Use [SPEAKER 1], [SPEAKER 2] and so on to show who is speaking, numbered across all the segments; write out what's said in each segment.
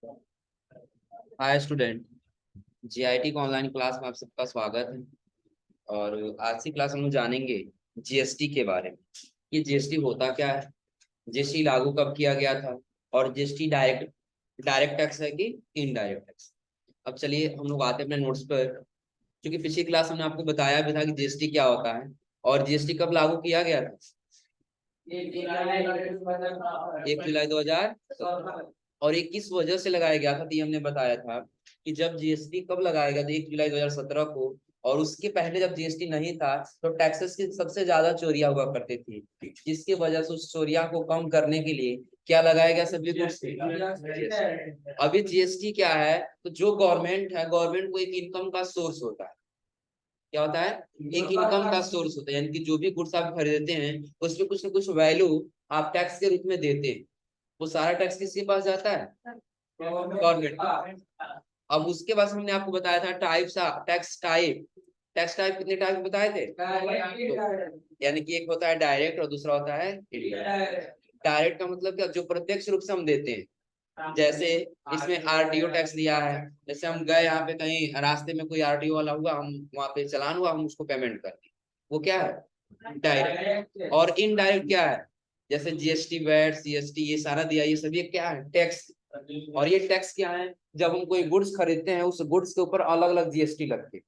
[SPEAKER 1] Hi student. GIT का online class में आप सबका स्वागत है। और आज की क्लास हम लोग जानेंगे जीएसटी के बारे में। ये जीएसटी होता क्या है, जीएसटी लागू कब किया गया था, और जीएसटी डायरेक्ट डायरेक्ट टैक्स है कि इनडायरेक्ट टैक्स। अब चलिए हम लोग आते हैं अपने नोट्स पर। क्योंकि पिछली क्लास हमने आपको बताया भी था कि जीएसटी क्या होता है और जीएसटी कब लागू किया गया था। 1 जुलाई 2000। और ये किस वजह से लगाया गया था, तो ये हमने बताया था कि जब जीएसटी कब लगाया गया था 1 जुलाई 2017 को। और उसके पहले जब जीएसटी नहीं था तो टैक्सेस की सबसे ज्यादा चोरियां हुआ करती थी, जिसकी वजह से उस चोरियां को कम करने के लिए क्या लगाया गया, सभी कुछ। अभी जीएसटी क्या है, तो जो गवर्नमेंट है, गवर्नमेंट को एक इनकम का सोर्स होता है। क्या होता है? एक इनकम का सोर्स होता है, यानी कि जो भी गुड्स आप खरीदते हैं उसमें कुछ ना कुछ वैल्यू आप टैक्स के रूप में देते हैं। वो सारा टैक्स किसके पास जाता है? गवर्नमेंट। अब उसके बाद हमने आपको बताया था types tax type. Tax type कितने टाइप बताए थे? तो यानी कि एक होता है डायरेक्ट और दूसरा होता है इनडायरेक्ट। डायरेक्ट का मतलब क्या, जो प्रत्यक्ष रूप से हम देते हैं। जैसे इसमें आरटीओ टैक्स दिया है, जैसे हम गए यहाँ पे कहीं रास्ते में कोई आरटीओ वाला हुआ, हम वहाँ पे चालान हुआ, हम उसको पेमेंट कर दें, वो क्या है? डायरेक्ट। और इनडायरेक्ट क्या है? जैसे जीएसटी वैट सीएसटी ये सारा दिया, ये सभी क्या है? टैक्स। और ये टैक्स क्या है? जब हम कोई गुड्स खरीदते हैं उस गुड्स के ऊपर अलग अलग जीएसटी लगती है।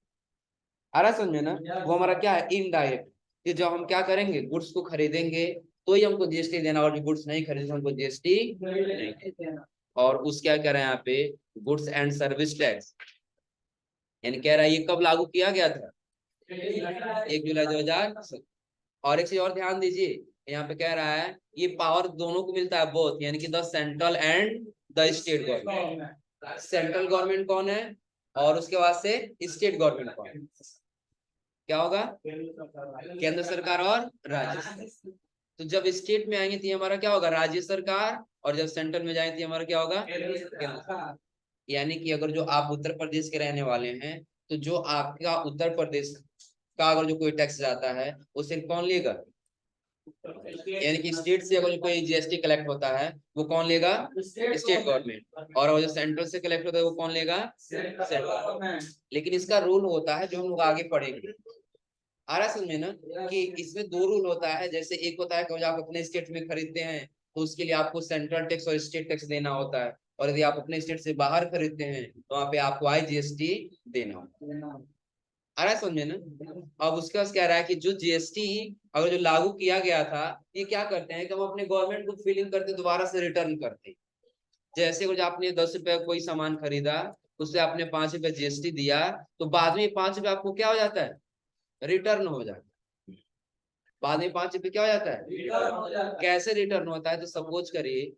[SPEAKER 1] आ रहा समझे ना? वो हमारा क्या है? इनडायरेक्ट। कि जब हम क्या करेंगे, गुड्स को खरीदेंगे तो ही हमको जीएसटी देना, और जो गुड्स नहीं खरीदे हमको जीएसटी नहीं देना। और उस क्या कह रहे हैं यहाँ पे, गुड्स एंड सर्विस टैक्स। यानी कह रहा है ये कब लागू किया गया था? 1 जुलाई 2000। और एक चीज और ध्यान दीजिए, यहाँ पे कह रहा है ये पावर दोनों को मिलता है, बोथ, यानी कि the central and the state government. Central government कौन है और उसके बाद से स्टेट गवर्नमेंट कौन है? क्या होगा? केंद्र सरकार और राज्य सरकार। तो जब स्टेट में आएंगे तो ये हमारा क्या होगा? राज्य सरकार। और जब सेंट्रल में जाएंगे तो हमारा क्या होगा? केंद्र सरकार। यानी कि अगर जो आप उत्तर प्रदेश के रहने वाले हैं, तो जो आपका उत्तर प्रदेश का अगर जो कोई टैक्स जाता है वो सिर्फ कौन लेगा? यानी कि स्टेट से अगर कोई जीएसटी कलेक्ट होता है वो कौन लेगा? State government. और जो सेंट्रल से कलेक्ट होता है वो कौन लेगा? Central government. लेकिन इसका रूल होता है जो हम लोग आगे पढ़ेंगे। आ रहा समझ में ना, कि इसमें दो रूल होता है। जैसे एक होता है कि आप अपने स्टेट में खरीदते हैं तो उसके लिए आपको सेंट्रल टैक्स और स्टेट टैक्स देना होता है। और यदि आप अपने स्टेट से बाहर खरीदते हैं तो वहां पे आपको आईजीएसटी देना होता है। आ रहा है समझ में ना? अब उसके बाद कह रहा है कि जो जीएसटी अगर जो लागू किया गया था, ये क्या करते हैं कि हम अपने गवर्नमेंट को फीलिंग करते दोबारा से रिटर्न करते हैं। जैसे कुछ आपने 10 रुपए कोई सामान खरीदा, उससे आपने 5 रुपए जीएसटी दिया, तो बाद में 5 रुपए आपको क्या हो जाता है? रिटर्न हो जाता है। बाद में 5 रुपए क्या हो जाता है? रिटर्न हो जाता है। कैसे रिटर्न होता है? तो सपोज करिए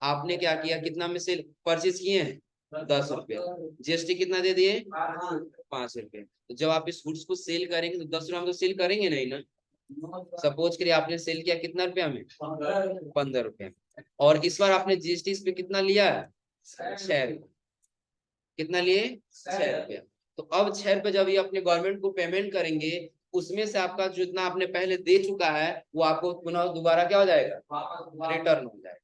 [SPEAKER 1] आपने क्या किया, कितना में से परचेज किए हैं? 10 रुपए। जीएसटी कितना दे दिए? 5 रुपए। तो जब आप इस गुड्स को सेल करेंगे तो 10 रुपए में तो सेल करेंगे नहीं ना। सपोज करिए आपने सेल किया कितना रुपया में? 15 रुपए। और इस बार आपने जीएसटी इस पे कितना लिया है? 6 रुपए। कितना लिए? 6 रुपया। तो अब 6 रुपए जब ये अपने गवर्नमेंट को पेमेंट करेंगे, उसमें से आपका जितना आपने पहले दे चुका है वो आपको पुनः दोबारा क्या हो जाएगा? रिटर्न हो जाएगा।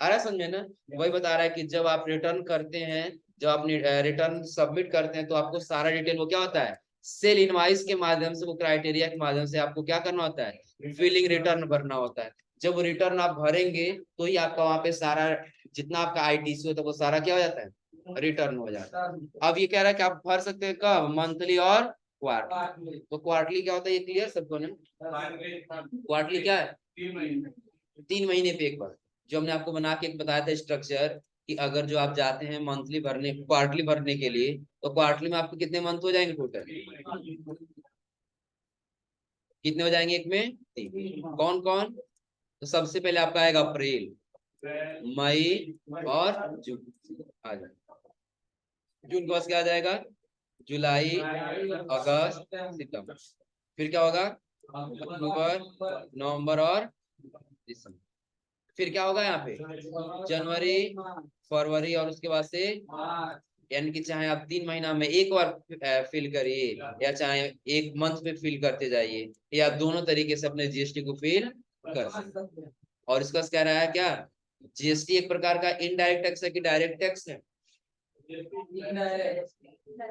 [SPEAKER 1] आ रहा है समझ में ना? वही बता रहा है कि जब आप रिटर्न करते हैं, जब आप रिटर्न सबमिट करते हैं तो आपको सारा डिटेल वो क्या होता है? सेल इनवाइस के माध्यम से, वो क्राइटेरिया के माध्यम से आपको क्या करना होता है? फिलिंग रिटर्न भरना होता है। जब वो रिटर्न आप भरेंगे तो ही आपका वहां पे सारा जितना आपका आईटीसी होता है वो सारा क्या हो जाता है? रिटर्न हो जाता है। अब ये कह रहा है कि आप भर सकते हैं कब? मंथली और क्वार्टरली। तो क्वार्टरली क्या होता है, ये क्लियर सबको ना? क्वार्टरली क्या है? 3 महीने पे एक बार। जो हमने आपको बना के एक बताया था स्ट्रक्चर, कि अगर जो आप जाते हैं मंथली भरने, क्वार्टरली भरने के लिए, तो क्वार्टरली में आपको कितने मंथ हो जाएंगे टोटल? कितने हो जाएंगे एक में? 3। कौन कौन? तो सबसे पहले आपका आएगा अप्रैल, मई और जून। आ जाए जून के बाद क्या आ जाएगा? जुलाई, अगस्त, सितंबर। फिर क्या होगा? अक्टूबर, नवंबर और दिसंबर। फिर क्या होगा यहाँ पे? जनवरी, फरवरी और उसके बाद से, यानी कि चाहे आप 3 महीना में एक बार फिल करिए या चाहे एक मंथ में फिल करते जाइए, या दोनों तरीके से अपने जीएसटी को फिल कर सकते। और इसका कह रहा है क्या? जीएसटी एक प्रकार का इनडायरेक्ट टैक्स है कि डायरेक्ट टैक्स है?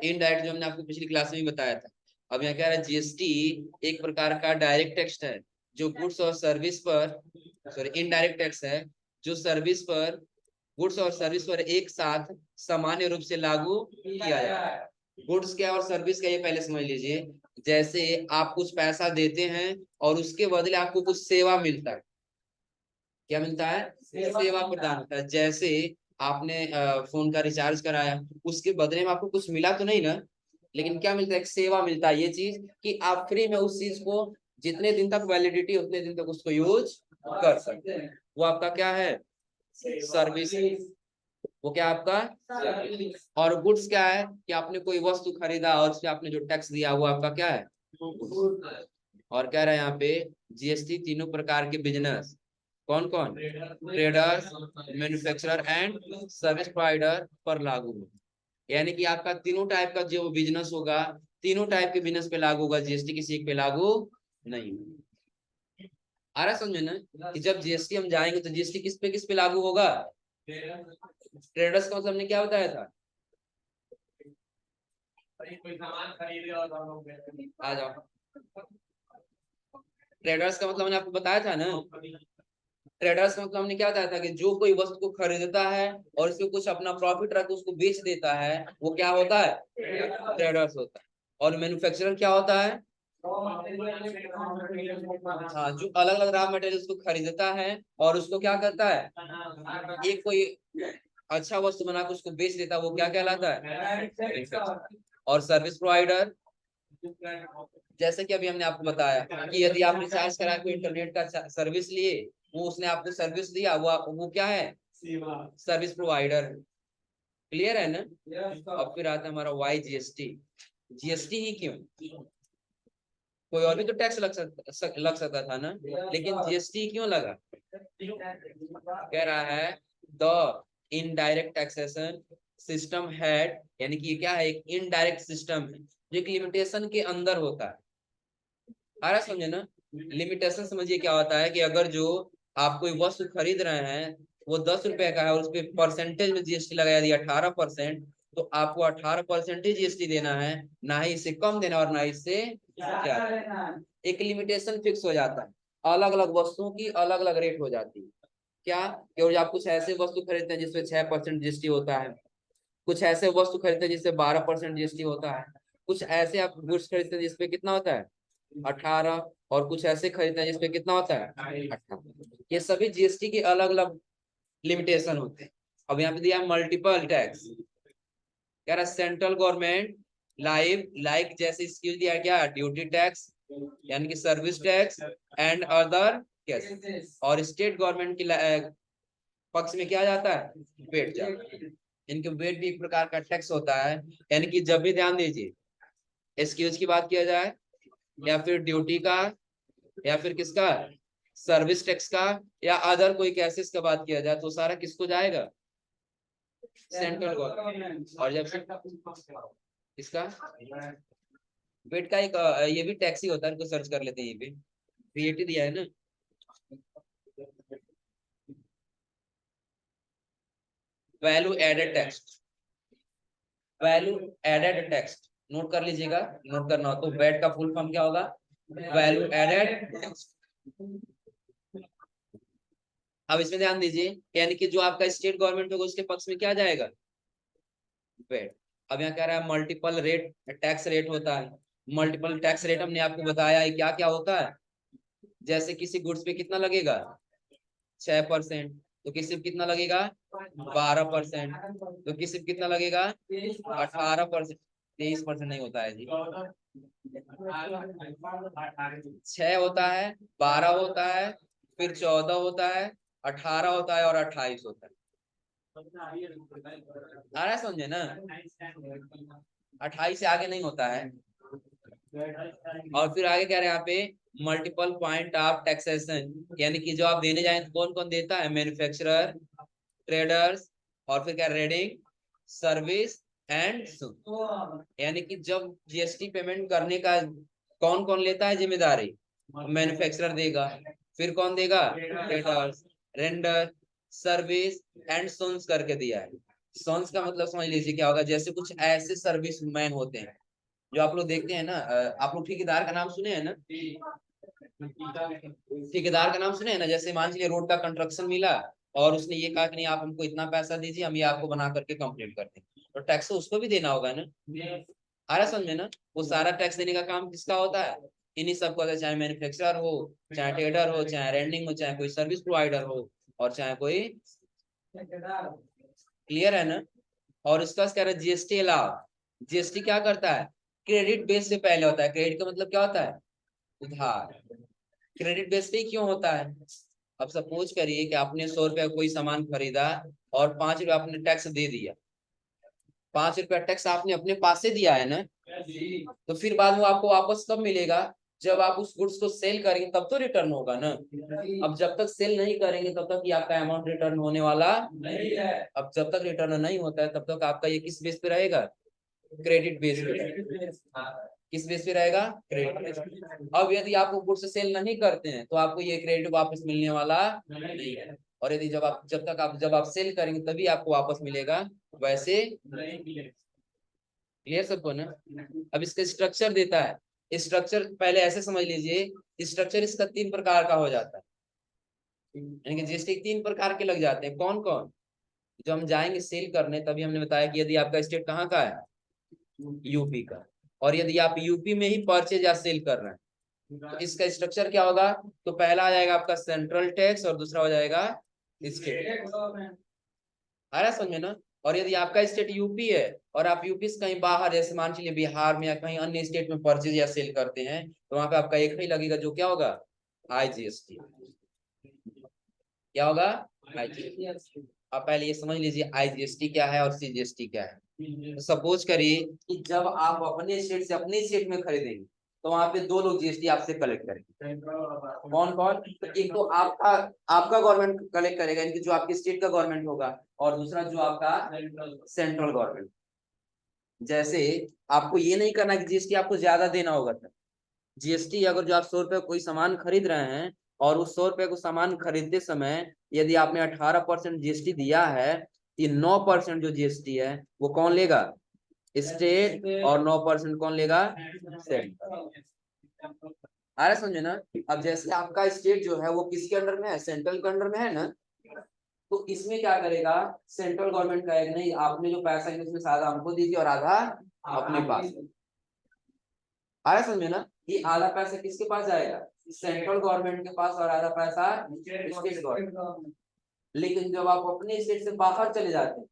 [SPEAKER 1] इनडायरेक्ट, जो हमने आपको पिछली क्लास में भी बताया था। अब यहाँ कह रहा है जीएसटी एक प्रकार का डायरेक्ट टैक्स है जो गुड्स और सर्विस पर, सॉरी इनडायरेक्ट टैक्स है जो सर्विस पर, गुड्स और सर्विस पर एक साथ सामान्य रूप से लागू किया जाता है। गुड्स क्या और सर्विस क्या, ये पहले समझ लीजिए। जैसे आप कुछ पैसा देते हैं और उसके बदले आपको कुछ सेवा मिलता है। क्या मिलता है? सेवा प्रदान होता है। जैसे आपने फोन का रिचार्ज कराया, उसके बदले में आपको कुछ मिला तो नहीं ना, लेकिन क्या मिलता है? एक सेवा मिलता है। ये चीज कि आप फ्री में उस चीज को जितने दिन तक वैलिडिटी उतने दिन तक उसको यूज कर सकते हैं। वो आपका क्या है? सर्विस। वो क्या आपका? और गुड्स क्या है कि आपने कोई वस्तु खरीदा और उसपे आपने जो टैक्स दिया वो आपका क्या है? और कह रहा है यहाँ पे जीएसटी तीनों प्रकार के बिजनेस, कौन कौन? Traders, manufacturer and service provider पर लागू हो। यानी कि आपका तीनों टाइप का जो बिजनेस होगा, तीनों टाइप के बिजनेस पे लागू होगा जीएसटी, किसी एक पे लागू नहीं। आ रहा समझे ना कि जब जीएसटी हम जाएंगे तो जीएसटी किस पे लागू होगा? ट्रेडर्स का मतलब हमने क्या बताया था? कोई सामान खरीदे और आ जाओ। ट्रेडर्स का मतलब मैंने आपको बताया था ना, ट्रेडर्स का मतलब हमने क्या बताया था कि जो कोई वस्तु को खरीदता है और उसमें कुछ अपना प्रॉफिट रख उसको बेच देता है, वो क्या होता है? ट्रेडर्स होता है। और मैन्युफैक्चरर क्या होता है? हाँ, जो अलग अलग रॉ मटेरियल उसको खरीदता है और उसको क्या करता है? एक कोई अच्छा वस्तु बना के उसको बेच देता है, वो क्या कहलाता है? और सर्विस प्रोवाइडर, जैसे कि अभी हमने आपको बताया कि यदि आप रिचार्ज करा के इंटरनेट का सर्विस लिए, वो उसने आपको सर्विस दिया, वो क्या है? Service provider. क्लियर है ना? अब फिर आता है हमारा वाई जीएसटी। जीएसटी ही क्यों? कोई और भी तो टैक्स लग सकता था ना, लेकिन जीएसटी क्यों लगा? कह रहा है the indirect taxation system had, यानी कि क्या है? एक इनडायरेक्ट सिस्टम है जो एक लिमिटेशन के अंदर होता है। आ रहा समझे ना? लिमिटेशन समझिए क्या होता है कि अगर जो आप कोई वस्तु खरीद रहे हैं वो 10 रुपए का है और उस पर परसेंटेज में जीएसटी लगाया दिया 18%, तो आपको 18% ही जीएसटी देना है, ना ही इससे कम देना और ना ही इससे ज्यादा। एक लिमिटेशन फिक्स हो जाता है। अलग अलग वस्तुओं की अलग अलग रेट हो जाती है। क्या? कि आप कुछ ऐसे वस्तु खरीदते हैं जिसपे 6% जीएसटी होता है, कुछ ऐसे वस्तु खरीदते हैं जिसपे 12% जीएसटी होता है, कुछ ऐसे आप गुड्स खरीदते हैं जिसपे कितना होता है? 18, और कुछ ऐसे खरीदते हैं जिसपे कितना होता है? 18। ये सभी जीएसटी के अलग अलग लिमिटेशन होते हैं। अब यहाँ पे दिया मल्टीपल टैक्स। कह रहा सेंट्रल गवर्नमेंट लाइक जैसे स्कीम दिया क्या? ड्यूटी टैक्स यानी कि service tax and other tax, और स्टेट गवर्नमेंट की पक्ष में क्या जाता है? वेट जाता है। इनके वेट भी एक प्रकार का टैक्स होता है। यानी कि जब भी ध्यान दीजिए, एक्सक्यूज की बात किया जाए या फिर ड्यूटी का या फिर किसका? सर्विस टैक्स का या अदर कोई कैसेस का बात किया जाए तो सारा किसको जाएगा? Central government. और जब इसका वेट का एक ये भी टैक्स ही होता है, इनको सर्च कर लेते हैं। ये भी वीएटी दिया है ना, value added tax. Value added tax note कर लीजिएगा, नोट करना हो तो वैट का फुल फॉर्म क्या होगा? Value added tax. अब इसमें ध्यान दीजिए, यानी कि जो आपका स्टेट गवर्नमेंट होगा उसके पक्ष में क्या जाएगा? वेट। अब यहाँ कह रहा है मल्टीपल रेट टैक्स रेट होता है। मल्टीपल टैक्स रेट हमने आपको बताया है क्या क्या होता है। जैसे किसी गुड्स पे कितना लगेगा? 6%, तो किसी पे कितना लगेगा? 12%, तो किसी पे कितना लगेगा? 18%। 23% नहीं होता है जी, 6 होता है, 12 होता है, फिर 14 होता है, 18 होता है और 28 होता है। आ रहा है समझे ना? 28 से आगे नहीं होता है। और फिर आगे कह रहे हैं यहाँ पे मल्टीपल पॉइंट ऑफ टैक्सेशन, यानी कि जो आप देने जाए तो कौन कौन देता है? मैन्युफैक्चरर, ट्रेडर्स, और फिर क्या? रेडिंग, सर्विस एंड, यानी कि जब जीएसटी पेमेंट करने का कौन कौन लेता है जिम्मेदारी? मैन्युफैक्चरर देगा, फिर कौन देगा? ट्रेडर्स, रेंडर, सर्विस एंड सोन्स करके दिया है। सोन्स का मतलब समझ लीजिए क्या होगा, जैसे कुछ ऐसे सर्विस मैन होते हैं जो आप लोग देखते हैं ना, आप लोग ठेकेदार का नाम सुने हैं ना, ठेकेदार का नाम सुने हैं ना, जैसे मान लीजिए रोड का कंस्ट्रक्शन मिला और उसने ये कहा कि नहीं आप हमको इतना पैसा दीजिए, हम ये आपको बना करके कंप्लीट करते हैं, तो टैक्स तो उसको भी देना होगा ना। आ रहा समझ में ना, वो सारा टैक्स देने का काम किसका होता है, इन्हीं सबको होता है, चाहे मैन्युफैक्चरर हो, चाहे ट्रेडर हो, चाहे रेंडिंग हो, चाहे कोई सर्विस प्रोवाइडर हो, और चाहे कोई, क्लियर है ना। और इसका कह रहा है जीएसटी अलाव, जीएसटी क्या करता है, क्रेडिट बेस से पहले होता है। क्रेडिट का मतलब क्या होता है, उधार। क्रेडिट बेस पे क्यों होता है, अब सपोज करिए कि आपने 100 रुपया कोई सामान खरीदा और 5 रुपया आपने टैक्स दे दिया, 5 रुपया टैक्स आपने अपने पास से दिया है ना, तो फिर बाद में आपको वापस कब मिलेगा, जब आप उस गुड्स को सेल करेंगे तब तो रिटर्न होगा ना। अब जब तक सेल नहीं करेंगे तब तक ये आपका अमाउंट रिटर्न होने वाला नहीं है। अब जब तक रिटर्न नहीं होता है तब तक आपका ये किस बेस पे रहेगा, क्रेडिट बेस पे रहेगा। किस बेस पे रहेगा, क्रेडिट बेस पे। अब यदि आप वो गुड्स सेल नहीं करते हैं तो आपको ये क्रेडिट वापस मिलने वाला नहीं है, और यदि जब आप सेल करेंगे तभी आपको वापस मिलेगा, वैसे क्लियर सबको ना। अब इसका स्ट्रक्चर देता है, स्ट्रक्चर पहले ऐसे समझ लीजिए, स्ट्रक्चर इसका 3 प्रकार का हो जाता है, यानी कि जीएसटी 3 प्रकार के लग जाते हैं। कौन कौन, जो हम जाएंगे सेल करने तभी हमने बताया कि यदि आपका स्टेट कहाँ का है, यूपी का, और यदि आप यूपी में ही परचेज या सेल कर रहे हैं तो इसका स्ट्रक्चर क्या होगा, तो पहला आ जाएगा आपका सेंट्रल टैक्स और दूसरा हो जाएगा स्टेट। आ रहा समझ में ना। और यदि आपका स्टेट यूपी है और आप यूपी से कहीं बाहर, जैसे मान लीजिए बिहार में या कहीं अन्य स्टेट में परचेज या सेल करते हैं, तो वहां पे आपका एक ही लगेगा, जो क्या होगा, आईजीएसटी। क्या होगा, आईजीएसटी। आप पहले ये समझ लीजिए आईजीएसटी क्या है और सीजीएसटी क्या है। तो सपोज करिए कि जब आप अपने स्टेट से अपने स्टेट में खरीदेंगे तो वहां पे 2 लोग जीएसटी आपसे कलेक्ट करेंगे। कौन कौन, तो एक तो आपका आपका गवर्नमेंट कलेक्ट करेगा, इनकी जो आपके स्टेट का गवर्नमेंट होगा, और दूसरा जो आपका सेंट्रल गवर्नमेंट। जैसे आपको ये नहीं करना कि जीएसटी आपको ज्यादा देना होगा, जीएसटी अगर जो आप 100 रुपए कोई सामान खरीद रहे हैं और उस 100 रुपए को सामान खरीदते समय यदि आपने 18% जीएसटी दिया है, ये 9% जो जीएसटी है वो कौन लेगा, स्टेट, और 9% कौन लेगा, सेंट्रल। आ रहा समझे ना। अब जैसे आपका स्टेट जो है वो किसके अंडर में है, सेंट्रल के अंडर में है ना, तो इसमें क्या करेगा, सेंट्रल गवर्नमेंट कहेगा नहीं आपने जो पैसा है उसमें से आधा हमको दीजिए और आधा अपने पास। आ रहा समझे ना, ये आधा पैसा किसके पास जाएगा, सेंट्रल गवर्नमेंट के पास, और आधा पैसा स्टेट गवर्नमेंट। लेकिन जब आप अपने स्टेट से बाहर चले जाते हैं,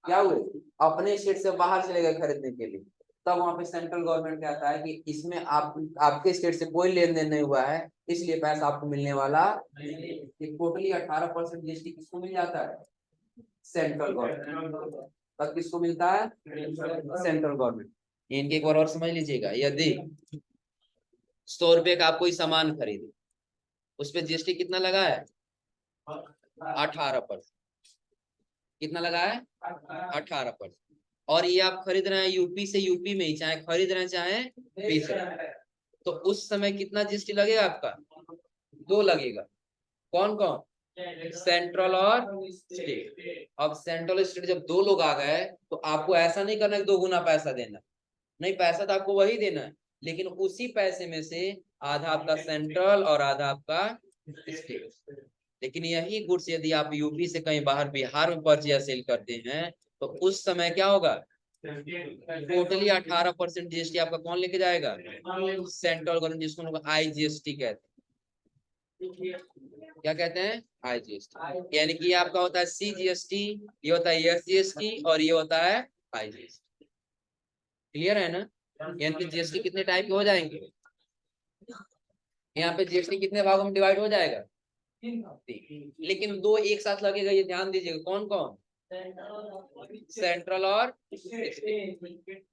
[SPEAKER 1] क्या हुए, अपने स्टेट से बाहर चले गए खरीदने के लिए, तब वहां पे सेंट्रल गवर्नमेंट कहता है कि इसमें आपके स्टेट से कोई लेन देन नहीं हुआ है, इसलिए पैसा आपको मिलने वाला नहीं। टोटली 18% जीएसटी किसको मिल जाता है, सेंट्रल गवर्नमेंट। तब किसको मिलता है, सेंट्रल गवर्नमेंट। इनके एक बार और समझ लीजिएगा, यदि 100 रुपए का आप कोई सामान खरीदे, उस पर जीएसटी कितना लगा है, 18%। कितना लगा है, 18%। और ये आप खरीद रहे हैं यूपी से, यूपी में ही चाहे खरीद रहे हैं चाहे बेच रहे हैं, तो उस समय कितना जीएसटी लगेगा आपका, 2 लगेगा। कौन कौन, सेंट्रल और स्टेट। अब सेंट्रल स्टेट जब 2 लोग आ गए तो आपको ऐसा नहीं करना कि 2 गुना पैसा देना, नहीं, पैसा तो आपको वही देना है, लेकिन उसी पैसे में से आधा आपका सेंट्रल और आधा आपका स्टेट। लेकिन यही गुड्स यदि आप यूपी से कहीं बाहर बिहार में परचेज या सेल करते हैं तो उस समय क्या होगा, टोटली 18% जीएसटी आपका कौन लेके जाएगा, सेंट्रल गवर्नमेंट, जिसको लोग आईजीएसटी कहते हैं। क्या कहते हैं, आईजीएसटी। यानी कि ये आपका होता है सीजीएसटी, ये होता है एसजीएसटी, और ये होता है आईजीएसटी। क्लियर है ना। यानी कि जीएसटी कितने टाइप के हो जाएंगे, यहाँ पे जीएसटी कितने भागों में डिवाइड हो जाएगा, लेकिन 2 एक साथ लगेगा, ये ध्यान दीजिएगा। कौन कौन, सेंट्रल और स्टेट।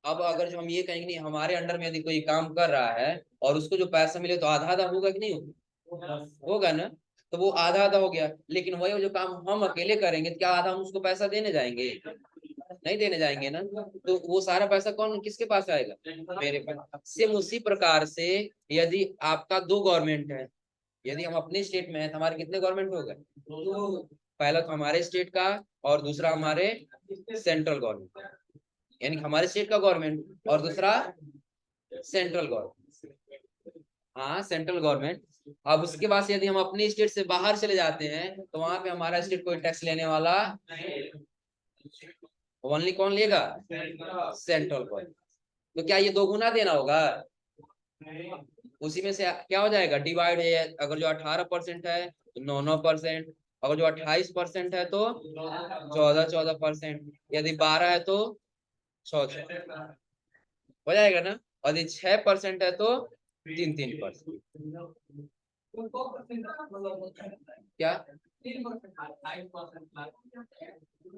[SPEAKER 1] अब अगर जो हम ये कहेंगे नहीं हमारे अंडर में यदि कोई काम कर रहा है और उसको जो पैसा मिले तो आधा आधा होगा कि नहीं होगा, होगा ना। तो वो आधा आधा हो गया, लेकिन वही जो काम हम अकेले करेंगे क्या आधा हम उसको पैसा देने जाएंगे, नहीं देने जाएंगे ना। तो वो सारा पैसा कौन किसके पास आएगा, मेरे पास। सेम उसी प्रकार से यदि आपका 2 गवर्नमेंट है, यदि हम अपनी स्टेट में है तो हमारे कितने गवर्नमेंट हो गए? पहला तो हमारे स्टेट का और दूसरा हमारे सेंट्रल गवर्नमेंट, यानी हमारे स्टेट का गवर्नमेंट और दूसरा सेंट्रल गवर्नमेंट। हाँ, सेंट्रल गवर्नमेंट। अब उसके बाद से यदि हम अपनी स्टेट से बाहर चले जाते हैं तो वहां पे हमारा स्टेट कोई टैक्स लेने वाला, ओनली कौन लेगा? Central government. तो क्या ये 2 गुना देना होगा? उसी में से क्या हो जाएगा? डिवाइड है, अगर जो 18% है तो 9-9%, अगर जो 28% है तो 14-14%, यदि 12 है तो 6 हो जाएगा ना, और यदि 6% है तो 3-3%। क्या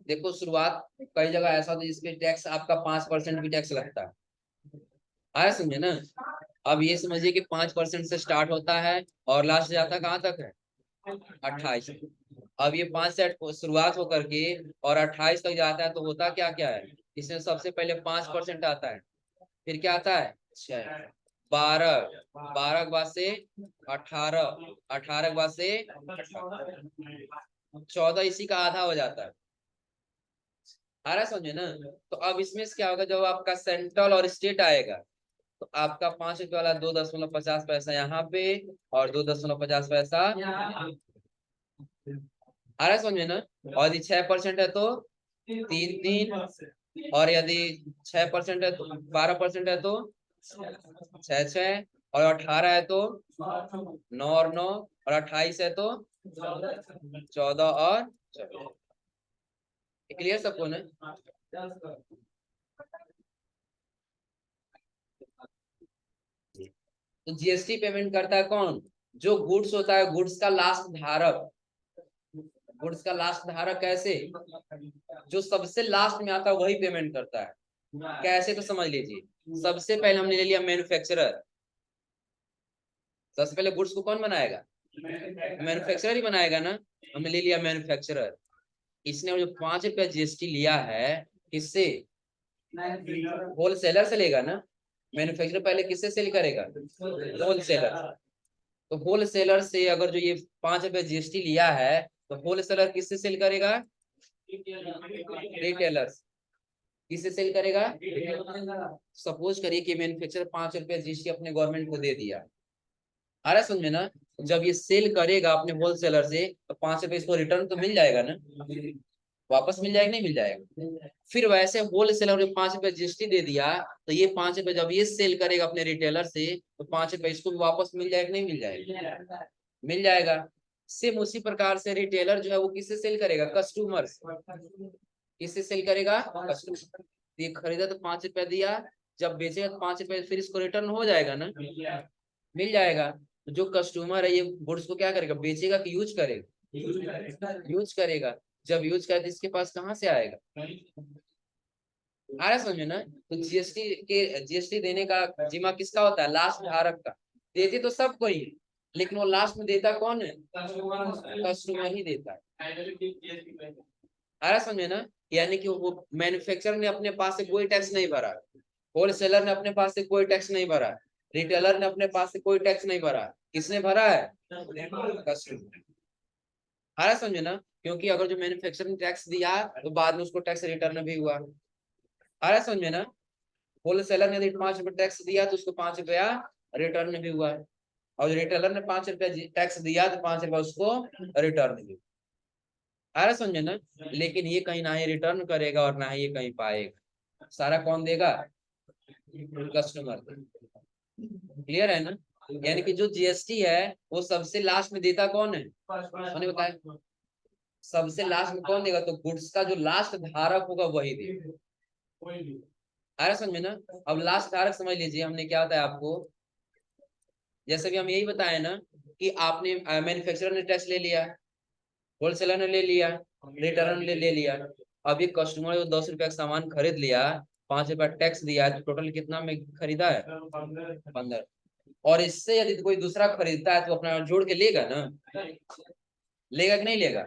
[SPEAKER 1] देखो, शुरुआत कई जगह ऐसा होता है जिसपे टैक्स आपका 5% भी टैक्स लगता है। आया समझे ना? अब ये समझिए कि 5% से स्टार्ट होता है और लास्ट जाता कहाँ तक है? 28। अब ये 5 से शुरुआत होकर के और 28 तक जाता है तो होता क्या क्या है? इसमें सबसे पहले 5% आता है, फिर क्या आता है? 6, 12, 12 के बाद से 18, 18 के बाद से 14, इसी का आधा हो जाता है। आ रहा समझे ना? तो अब इसमें से क्या होगा, जब आपका सेंट्रल और स्टेट आएगा तो आपका 5 रुपए वाला 2.50 यहाँ पे और 2.50 आ रहा समझे ना? और यदि 6% है तो 3-3, और यदि 6% है तो 12% है तो 6-6, और 18 है तो 9 और 9, और 28 है तो 14 और 14। क्लियर सबको ना? तो जीएसटी पेमेंट करता है कौन? जो गुड्स होता है, गुड्स का लास्ट धारक। गुड्स का लास्ट धारक कैसे? जो सबसे लास्ट में आता है वही पेमेंट करता है। कैसे? तो समझ लीजिए, सबसे पहले हमने ले लिया मैन्युफैक्चरर। सबसे पहले गुड्स को कौन बनाएगा? मैन्युफैक्चरर ही बनाएगा ना। हमने ले लिया मैन्युफैक्चरर, इसने जो 5 रुपया जीएसटी लिया है, किससे? होलसेलर से लेगा ना। मैन्युफैक्चरर पहले किससे सेल करेगा? होलसेलर। तो होलसेलर से अगर जो ये 5 रुपया जीएसटी लिया है तो होलसेलर किससे सेल करेगा? रिटेलर्स। किससे सेल करेगा? सपोज करिए कि मैन्युफैक्चरर 5 रुपया जीएसटी अपने गवर्नमेंट को दे दिया। आ रहा समझे ना? जब ये सेल करेगा अपने होलसेलर से तो 5 रुपए इसको रिटर्न तो मिल जाएगा ना, वापस मिल जाएगा नहीं मिल जाएगा? फिर वैसे होलसेलर ने 5 रुपए जीएसटी दे दिया तो ये 5 रुपए जब ये सेल करेगा अपने रिटेलर से तो 5 रुपए इसको भी वापस मिल जाएगा नहीं मिल जाएगा? मिल जाएगा। सेम उसी प्रकार से रिटेलर जो है वो किससे सेल करेगा? कस्टमर। किससे सेल करेगा? कस्टमर। ये खरीदा तो 5 रुपया दिया, जब बेचेगा तो 5 रुपए फिर इसको रिटर्न हो जाएगा ना, मिल जाएगा। तो जो कस्टमर है ये गुड्स को क्या करेगा? बेचेगा कि यूज करेगा? यूज करेगा। जब यूज करे तो इसके पास कहाँ से आएगा? आ रहा समझे ना? तो जीएसटी देने का जिम्मा किसका होता है? लास्ट धारक का। देते तो सबको ही, लेकिन वो लास्ट में देता कौन है? कस्टमर ही देता है। आ रहा समझे ना? यानी कि वो मैन्युफैक्चरर ने अपने पास से कोई टैक्स नहीं भरा, होलसेलर ने अपने पास से कोई टैक्स नहीं भरा, रिटेलर ने अपने पास से कोई टैक्स नहीं भरा। किसने भरा है? कस्टमर। आ रहा समझे ना? क्योंकि अगर जो मैन्युफैक्चरर ने टैक्स दिया तो बाद में उसको टैक्स रिटर्न भी हुआ। आ रहा समझे ना? होलसेलर ने यदि 5 रुपए टैक्स दिया तो उसको 5 रुपया रिटर्न भी हुआ, और रिटेलर ने 5 रुपया टैक्स दिया तो 5 रुपया उसको रिटर्न भी। आ रहा समझे ना? लेकिन ये कहीं ना ही रिटर्न करेगा और ना ही ये कहीं पाएगा, सारा कौन देगा? कस्टमर। क्लियर है ना? यानी कि जो जीएसटी है वो सबसे लास्ट में देता कौन है? मैंने बताया, सबसे लास्ट में कौन देगा? तो गुड्स का जो लास्ट धारक होगा वही देगा। आ रहा समझ में ना? अब लास्ट धारक समझ लीजिए, हमने क्या बताया आपको, जैसे भी हम यही बताए ना कि आपने मैन्युफैक्चरर ने टैक्स ले लिया, होलसेलर ने ले लिया, रिटेलर ने ले लिया। अब ये कस्टमर जो 10 रुपया का सामान खरीद लिया, 5 रुपया टैक्स दिया, तो टोटल कितना में खरीदा है? 15। और इससे यदि कोई दूसरा खरीदता है तो अपना जोड़ के लेगा ना, लेगा कि नहीं लेगा?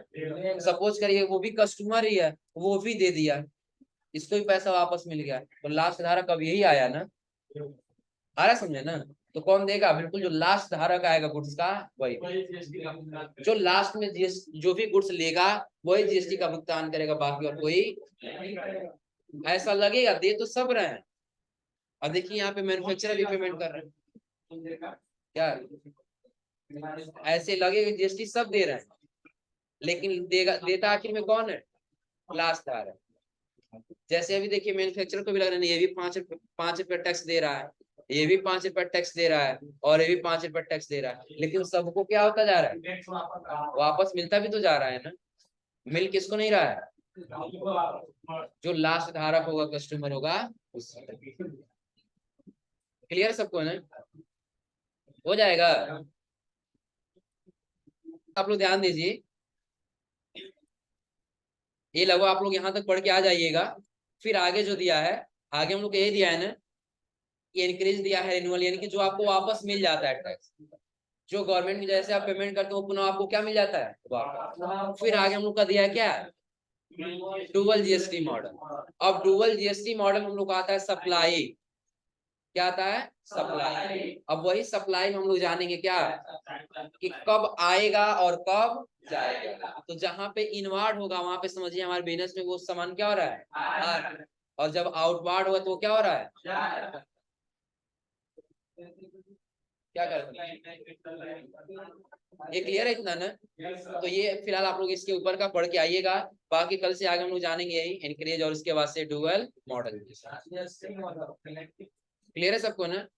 [SPEAKER 1] सपोज करिए वो भी कस्टमर ही है, वो भी दे दिया, इसको भी पैसा वापस मिल गया, तो लास्ट धारक अब यही आया ना। आ रहा समझे ना? तो कौन देगा? बिल्कुल जो लास्ट धारक आएगा गुड्स का वही। जो लास्ट में जो भी गुड्स लेगा वही जीएसटी का भुगतान करेगा, बाकी और कोई। ऐसा लगेगा दे तो सब रहे हैं, और देखिए यहाँ पे मैन्युफैक्चरर भी पेमेंट कर रहे हैं क्या? ऐसे लगेगा जीएसटी सब दे रहे हैं, लेकिन देता आखिर में कौन है? लास्ट धारक। जैसे अभी देखिए मैन्युफैक्चरर को भी लग रहा है ये भी 5 रुपए टैक्स दे रहा है, ये भी 5 रुपए टैक्स दे रहा है, और ये भी 5 रुपए टैक्स दे रहा है, लेकिन सबको क्या होता जा रहा है? वापस मिलता भी तो जा रहा है ना। मिल किसको नहीं रहा है? जो लास्ट धारक होगा, कस्टमर होगा उस। क्लियर सबको ना? हो जाएगा। आप लोग ध्यान दीजिए, ये लगो आप लोग यहाँ तक पढ़ के आ जाइएगा। फिर आगे जो दिया है, आगे हम लोग ये दिया है ना, ये इंक्रीज दिया है रिन्यूअल, यानी कि जो आपको वापस मिल जाता है टैक्स। जो गवर्नमेंट में जैसे आप पेमेंट करते हो पुनः आपको क्या मिल जाता है वापस। फिर आगे हम लोग का दिया है क्या? Dual GST model. अब डुअल जीएसटी मॉडल हम लोग का आता है सप्लाई। क्या आता है? सप्लाई। अब वही सप्लाई में हम लोग जानेंगे क्या कि कब आएगा और कब जाएगा। तो जहां पे इनवार्ड होगा वहां पे समझिए हमारे बिजनेस में वो सामान क्या हो रहा है, और जब आउटवार्ड होगा तो वो क्या हो रहा है? क्या कर रहे हैं? ये क्लियर है इतना ना? तो ये फिलहाल आप लोग इसके ऊपर का पढ़ के आइएगा, बाकी कल से आगे हम लोग जानेंगे यही इंक्रीज और उसके बाद से डुअल मॉडल। क्लियर है सबको ना?